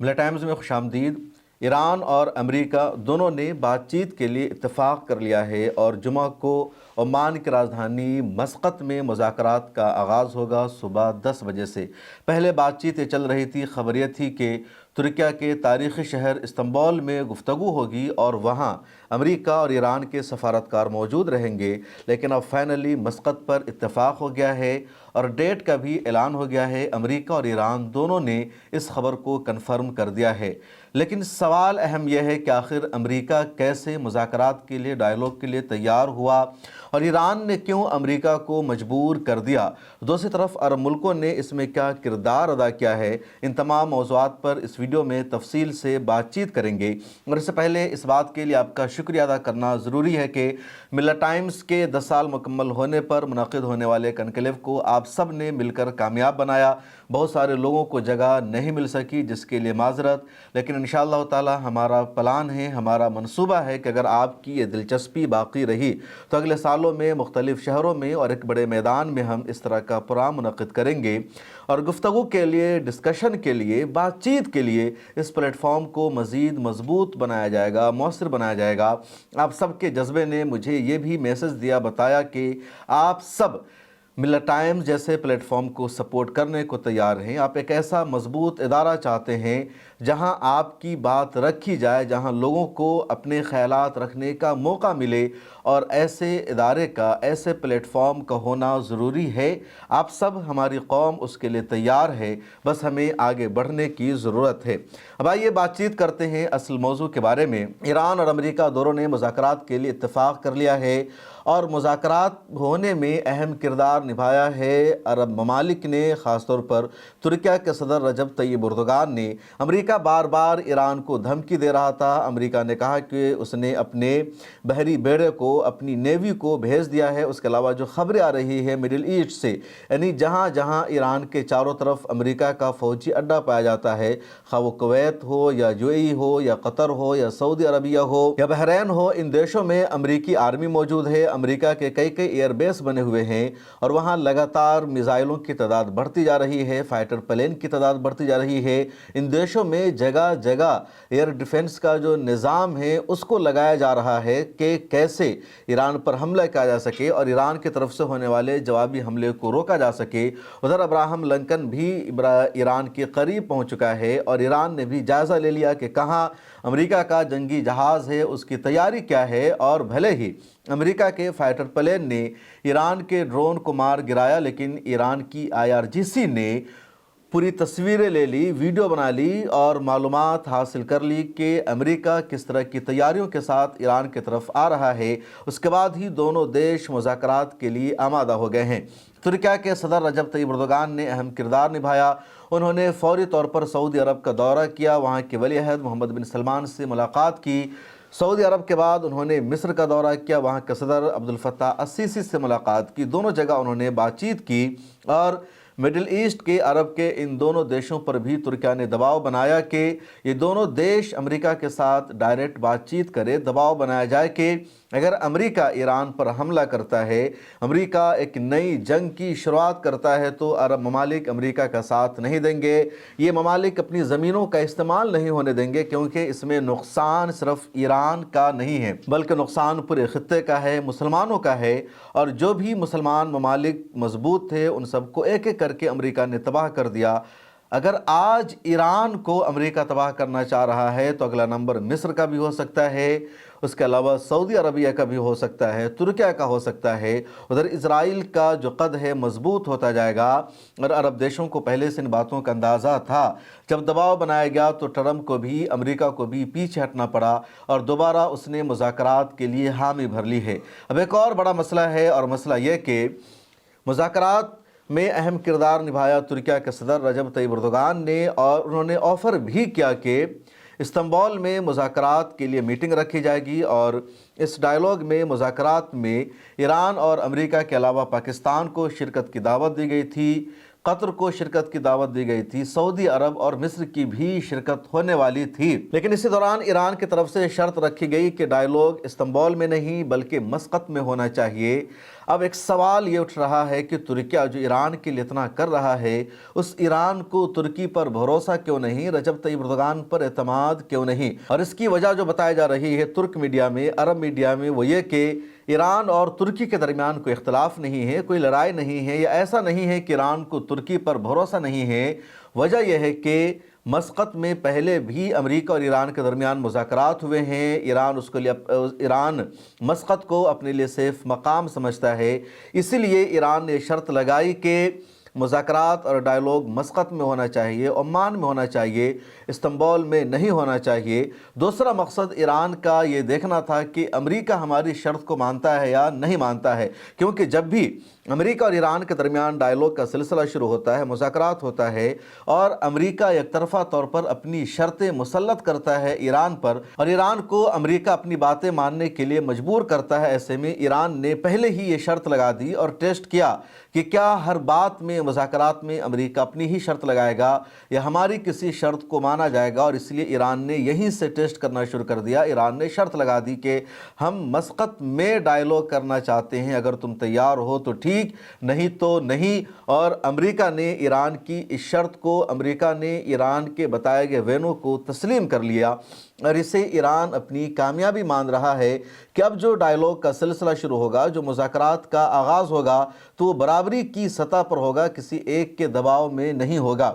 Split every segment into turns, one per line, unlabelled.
ملا ٹائمز میں خوش آمدید۔ ایران اور امریکہ دونوں نے بات چیت کے لیے اتفاق کر لیا ہے اور جمعہ کو عمان کی راجدھانی مسقط میں مذاکرات کا آغاز ہوگا صبح 10 بجے سے۔ پہلے بات چیت یہ چل رہی تھی، خبر یہ تھی کہ ترکیہ کے تاریخی شہر استنبول میں گفتگو ہوگی اور وہاں امریکہ اور ایران کے سفارتکار موجود رہیں گے، لیکن اب فائنلی مسقط پر اتفاق ہو گیا ہے اور ڈیٹ کا بھی اعلان ہو گیا ہے۔ امریکہ اور ایران دونوں نے اس خبر کو کنفرم کر دیا ہے، لیکن سوال اہم یہ ہے کہ آخر امریکہ کیسے مذاکرات کے لیے، ڈائیلاگ کے لیے تیار ہوا اور ایران نے کیوں امریکہ کو مجبور کر دیا؟ دوسری طرف عرب ملکوں نے اس میں کیا کردار ادا کیا ہے؟ ان تمام موضوعات پر اس ویڈیو میں تفصیل سے بات چیت کریں گے، اور اس سے پہلے اس بات کے لیے آپ کا شکریہ ادا کرنا ضروری ہے کہ ملا ٹائمز کے 10 سال مکمل ہونے پر منعقد ہونے والے کنکلیو کو آپ سب نے مل کر کامیاب بنایا۔ بہت سارے لوگوں کو جگہ نہیں مل سکی، جس کے لیے معذرت، لیکن انشاءاللہ تعالی ہمارا پلان ہے، ہمارا منصوبہ ہے کہ اگر آپ کی یہ دلچسپی باقی رہی تو اگلے سالوں میں مختلف شہروں میں اور ایک بڑے میدان میں ہم اس طرح کا پروگرام منعقد کریں گے، اور گفتگو کے لیے، ڈسکشن کے لیے، بات چیت کے لیے اس پلیٹ فارم کو مزید مضبوط بنایا جائے گا، مؤثر بنایا جائے گا۔ آپ سب کے جذبے نے مجھے یہ بھی میسج دیا، بتایا کہ آپ سب ملا ٹائمز جیسے پلیٹ فارم کو سپورٹ کرنے کو تیار ہیں۔ آپ ایک ایسا مضبوط ادارہ چاہتے ہیں جہاں آپ کی بات رکھی جائے، جہاں لوگوں کو اپنے خیالات رکھنے کا موقع ملے، اور ایسے ادارے کا، ایسے پلیٹ فارم کا ہونا ضروری ہے۔ آپ سب، ہماری قوم اس کے لیے تیار ہے، بس ہمیں آگے بڑھنے کی ضرورت ہے۔ اب آئیے بات چیت کرتے ہیں اصل موضوع کے بارے میں۔ ایران اور امریکہ دونوں نے مذاکرات کے لیے اتفاق کر لیا ہے اور مذاکرات ہونے میں اہم کردار نبھایا ہے عرب ممالک نے، خاص طور پر ترکیہ کے صدر رجب طیب اردوغان نے۔ امریکہ بار بار ایران کو دھمکی دے رہا تھا۔ امریکہ نے کہا کہ اس نے اپنے بحری بیڑے کو، اپنی نیوی کو بھیج دیا ہے۔ اس کے علاوہ جو خبریں آ رہی ہے مڈل ایسٹ سے، یعنی جہاں جہاں ایران کے چاروں طرف امریکہ کا فوجی اڈا پایا جاتا ہے، خواہ وہ کویت ہو یا UAE ہو یا قطر ہو یا سعودی عربیہ ہو یا بحرین ہو، ان دیشوں میں امریکی آرمی موجود ہے۔ امریکہ کے کئی ایئر بیس بنے ہوئے ہیں اور وہاں لگاتار میزائلوں کی تعداد بڑھتی جا رہی ہے، فائٹر پلین کی تعداد بڑھتی جا رہی ہے۔ ان دیشوں میں جگہ جگہ ایئر ڈیفنس کا جو نظام ہے اس کو لگایا جا رہا ہے کہ کیسے ایران پر حملہ کیا جا سکے اور ایران کی طرف سے ہونے والے جوابی حملے کو روکا جا سکے۔ ادھر ابراہم لنکن بھی ایران کے قریب پہنچ چکا ہے اور ایران نے بھی جائزہ لے لیا کہ کہاں امریکہ کا جنگی جہاز ہے، اس کی تیاری کیا ہے، اور بھلے ہی امریکہ کے فائٹر پلین نے ایران کے ڈرون کو مار گرایا، لیکن ایران کی IRGC نے پوری تصویریں لے لی، ویڈیو بنا لی اور معلومات حاصل کر لی کہ امریکہ کس طرح کی تیاریوں کے ساتھ ایران کی طرف آ رہا ہے۔ اس کے بعد ہی دونوں دیش مذاکرات کے لیے آمادہ ہو گئے ہیں۔ ترکیہ کے صدر رجب طیب اردوغان نے اہم کردار نبھایا۔ انہوں نے فوری طور پر سعودی عرب کا دورہ کیا، وہاں کے ولی عہد محمد بن سلمان سے ملاقات کی۔ سعودی عرب کے بعد انہوں نے مصر کا دورہ کیا، وہاں کے صدر عبدالفتاح السیسی سے ملاقات کی۔ دونوں جگہ انہوں نے بات چیت کی اور مڈل ایسٹ کے عرب کے ان دونوں دیشوں پر بھی ترکیہ نے دباؤ بنایا کہ یہ دونوں دیش امریکہ کے ساتھ ڈائریکٹ بات چیت کرے، دباؤ بنایا جائے کہ اگر امریکہ ایران پر حملہ کرتا ہے، امریکہ ایک نئی جنگ کی شروعات کرتا ہے، تو عرب ممالک امریکہ کا ساتھ نہیں دیں گے۔ یہ ممالک اپنی زمینوں کا استعمال نہیں ہونے دیں گے، کیونکہ اس میں نقصان صرف ایران کا نہیں ہے بلکہ نقصان پورے خطے کا ہے، مسلمانوں کا ہے، اور جو بھی مسلمان ممالک مضبوط تھے ان سب کو ایک ایک کر کے امریکہ نے تباہ کر دیا۔ اگر آج ایران کو امریکہ تباہ کرنا چاہ رہا ہے تو اگلا نمبر مصر کا بھی ہو سکتا ہے، اس کے علاوہ سعودی عربیہ کا بھی ہو سکتا ہے، ترکیہ کا ہو سکتا ہے۔ ادھر اسرائیل کا جو قد ہے مضبوط ہوتا جائے گا، اور عرب دیشوں کو پہلے سے ان باتوں کا اندازہ تھا۔ جب دباؤ بنایا گیا تو ٹرمپ کو بھی، امریکہ کو بھی پیچھے ہٹنا پڑا اور دوبارہ اس نے مذاکرات کے لیے حامی بھر لی ہے۔ اب ایک اور بڑا مسئلہ ہے، اور مسئلہ یہ کہ مذاکرات میں اہم کردار نبھایا ترکیہ کے صدر رجب طیب اردوغان نے، اور انہوں نے آفر بھی کیا کہ استنبول میں مذاکرات کے لیے میٹنگ رکھی جائے گی، اور اس ڈائیلاگ میں، مذاکرات میں ایران اور امریکہ کے علاوہ پاکستان کو شرکت کی دعوت دی گئی تھی، قطر کو شرکت کی دعوت دی گئی تھی، سعودی عرب اور مصر کی بھی شرکت ہونے والی تھی۔ لیکن اسی دوران ایران کی طرف سے شرط رکھی گئی کہ ڈائیلاگ استنبول میں نہیں بلکہ مسقط میں ہونا چاہیے۔ اب ایک سوال یہ اٹھ رہا ہے کہ ترکیہ جو ایران کے لیے اتنا کر رہا ہے، اس ایران کو ترکی پر بھروسہ کیوں نہیں، رجب طیب اردوغان پر اعتماد کیوں نہیں؟ اور اس کی وجہ جو بتائی جا رہی ہے ترک میڈیا میں، عرب میڈیا میں، وہ یہ کہ ایران اور ترکی کے درمیان کوئی اختلاف نہیں ہے، کوئی لڑائی نہیں ہے، یا ایسا نہیں ہے کہ ایران کو ترکی پر بھروسہ نہیں ہے۔ وجہ یہ ہے کہ مسقط میں پہلے بھی امریکہ اور ایران کے درمیان مذاکرات ہوئے ہیں۔ ایران مسقط کو اپنے لیے سیف مقام سمجھتا ہے، اسی لیے ایران نے شرط لگائی کہ مذاکرات اور ڈائیلاگ مسقط میں ہونا چاہیے، عمان میں ہونا چاہیے، استنبول میں نہیں ہونا چاہیے۔ دوسرا مقصد ایران کا یہ دیکھنا تھا کہ امریکہ ہماری شرط کو مانتا ہے یا نہیں مانتا ہے، کیونکہ جب بھی امریکہ اور ایران کے درمیان ڈائیلاگ کا سلسلہ شروع ہوتا ہے، مذاکرات ہوتا ہے، اور امریکہ یک طرفہ طور پر اپنی شرطیں مسلط کرتا ہے ایران پر، اور ایران کو امریکہ اپنی باتیں ماننے کے لیے مجبور کرتا ہے، ایسے میں ایران نے پہلے ہی یہ شرط لگا دی اور ٹیسٹ کیا کہ کیا ہر بات میں، مذاکرات میں امریکہ اپنی ہی شرط لگائے گا یا ہماری کسی شرط کو مانا جائے گا، اور اس لیے ایران نے یہیں سے ٹیسٹ کرنا شروع کر دیا۔ ایران نے شرط لگا دی کہ ہم مسقط میں ڈائیلاگ کرنا چاہتے ہیں، اگر تم تیار ہو تو ٹھیک، نہیں تو نہیں۔ اور امریکہ نے ایران کی اس شرط کو، امریکہ نے ایران کے بتائے گئے وینو کو تسلیم کر لیا، اور اسے ایران اپنی کامیابی مان رہا ہے کہ اب جو ڈائیلاگ کا سلسلہ شروع ہوگا، جو مذاکرات کا آغاز ہوگا، تو وہ برابری کی سطح پر ہوگا، کسی ایک کے دباؤ میں نہیں ہوگا۔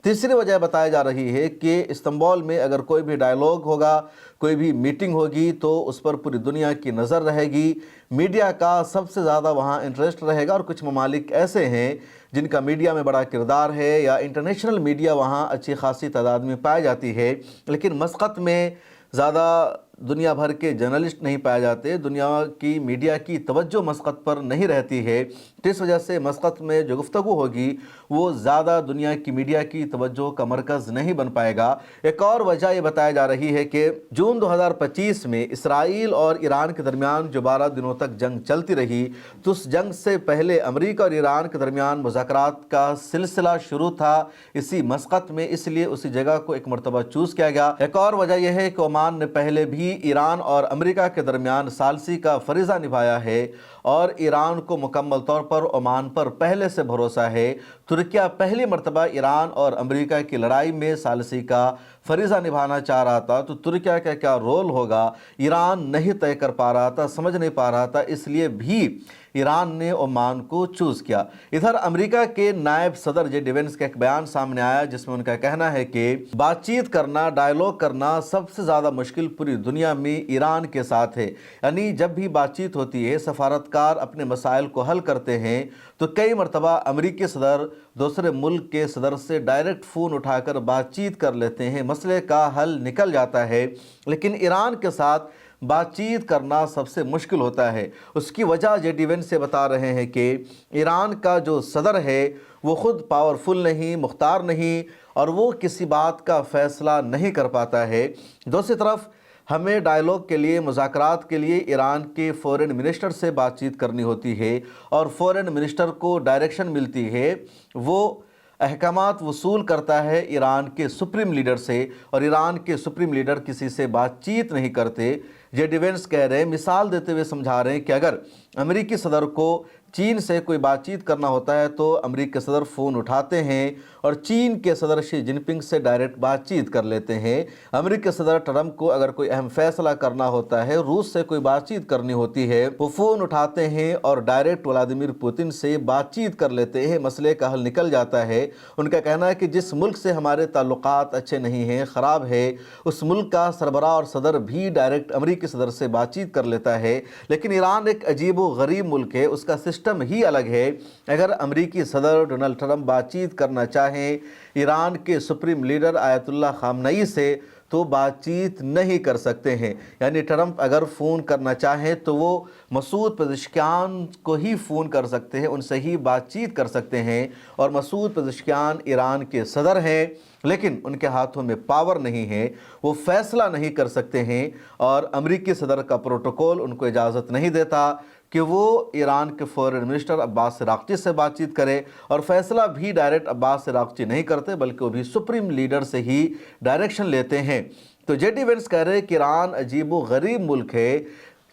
تیسری وجہ بتائی جا رہی ہے کہ استنبول میں اگر کوئی بھی ڈائیلاگ ہوگا، کوئی بھی میٹنگ ہوگی، تو اس پر پوری دنیا کی نظر رہے گی، میڈیا کا سب سے زیادہ وہاں انٹرسٹ رہے گا، اور کچھ ممالک ایسے ہیں جن کا میڈیا میں بڑا کردار ہے، یا انٹرنیشنل میڈیا وہاں اچھی خاصی تعداد میں پائی جاتی ہے، لیکن مسقط میں زیادہ دنیا بھر کے جرنلسٹ نہیں پائے جاتے، دنیا کی میڈیا کی توجہ مسقط پر نہیں رہتی ہے، تو اس وجہ سے مسقط میں جو گفتگو ہوگی وہ زیادہ دنیا کی میڈیا کی توجہ کا مرکز نہیں بن پائے گا۔ ایک اور وجہ یہ بتائی جا رہی ہے کہ جون 2025 میں اسرائیل اور ایران کے درمیان جو 12 دنوں تک جنگ چلتی رہی، تو اس جنگ سے پہلے امریکہ اور ایران کے درمیان مذاکرات کا سلسلہ شروع تھا اسی مسقط میں، اس لیے اسی جگہ کو ایک مرتبہ چوز کیا گیا۔ ایک اور وجہ یہ ہے کہ عمان نے پہلے بھی ایران اور امریکہ کے درمیان ثالثی کا فریضہ نبھایا ہے، اور ایران کو مکمل طور پر عمان پر پہلے سے بھروسہ ہے۔ ترکیہ پہلی مرتبہ ایران اور امریکہ کی لڑائی میں ثالثی کا فریضہ نبھانا چاہ رہا تھا، تو ترکیہ کا کیا رول ہوگا ایران نہیں طے کر پا رہا تھا، سمجھ نہیں پا رہا تھا، اس لیے بھی ایران نے عمان کو چوز کیا۔ ادھر امریکہ کے نائب صدر جے ڈی وینس کا ایک بیان سامنے آیا، جس میں ان کا کہنا ہے کہ بات چیت کرنا، ڈائیلاگ کرنا سب سے زیادہ مشکل پوری دنیا میں ایران کے ساتھ ہے، یعنی جب بھی بات چیت ہوتی ہے، سفارتکار اپنے مسائل کو حل کرتے ہیں، تو کئی مرتبہ امریکی صدر دوسرے ملک کے صدر سے ڈائریکٹ فون اٹھا کر بات چیت کر لیتے ہیں، مسئلے کا حل نکل جاتا ہے، لیکن ایران کے ساتھ بات چیت کرنا سب سے مشکل ہوتا ہے۔ اس کی وجہ جے ڈی وینس سے بتا رہے ہیں کہ ایران کا جو صدر ہے وہ خود پاورفل نہیں، مختار نہیں، اور وہ کسی بات کا فیصلہ نہیں کر پاتا ہے۔ دوسری طرف ہمیں ڈائیلاگ کے لیے، مذاکرات کے لیے ایران کے فورن منسٹر سے بات چیت کرنی ہوتی ہے، اور فورن منسٹر کو ڈائریکشن ملتی ہے، وہ احکامات وصول کرتا ہے ایران کے سپریم لیڈر سے، اور ایران کے سپریم لیڈر کسی سے بات چیت نہیں کرتے۔ جے ڈی وینس کہہ رہے ہیں، مثال دیتے ہوئے سمجھا رہے ہیں کہ اگر امریکی صدر کو چین سے کوئی بات چیت کرنا ہوتا ہے تو امریکی صدر فون اٹھاتے ہیں اور چین کے صدر شی جن پنگ سے ڈائریکٹ بات چیت کر لیتے ہیں۔ امریکی صدر ٹرمپ کو اگر کوئی اہم فیصلہ کرنا ہوتا ہے، روس سے کوئی بات چیت کرنی ہوتی ہے، وہ فون اٹھاتے ہیں اور ڈائریکٹ ولادیمیر پوتن سے بات چیت کر لیتے ہیں، مسئلے کا حل نکل جاتا ہے۔ ان کا کہنا ہے کہ جس ملک سے ہمارے تعلقات اچھے نہیں ہیں، خراب ہے، اس ملک کا سربراہ اور صدر بھی ڈائریکٹ امریکی صدر سے بات چیت کر لیتا ہے، لیکن ایران ایک عجیب و غریب ملک ہے، اس کا سسٹم ہی الگ ہے۔ اگر امریکی صدر ڈونلڈ ٹرمپ بات چیت کرنا چاہیں ایران کے سپریم لیڈر آیت اللہ خامنئی سے، تو بات چیت نہیں کر سکتے ہیں، یعنی ٹرمپ اگر فون کرنا چاہیں تو وہ مسعود پزشکیان کو ہی فون کر سکتے ہیں، ان سے ہی بات چیت کر سکتے ہیں، اور مسعود پزشکیان ایران کے صدر ہیں، لیکن ان کے ہاتھوں میں پاور نہیں ہے، وہ فیصلہ نہیں کر سکتے ہیں، اور امریکی صدر کا پروٹوکول ان کو اجازت نہیں دیتا کہ وہ ایران کے فورن منسٹر عباس عراقچی سے بات چیت کرے، اور فیصلہ بھی ڈائریکٹ عباس عراقچی نہیں کرتے بلکہ وہ بھی سپریم لیڈر سے ہی ڈائریکشن لیتے ہیں۔ تو جے ڈی وینس کہہ رہے ہیں کہ ایران عجیب و غریب ملک ہے،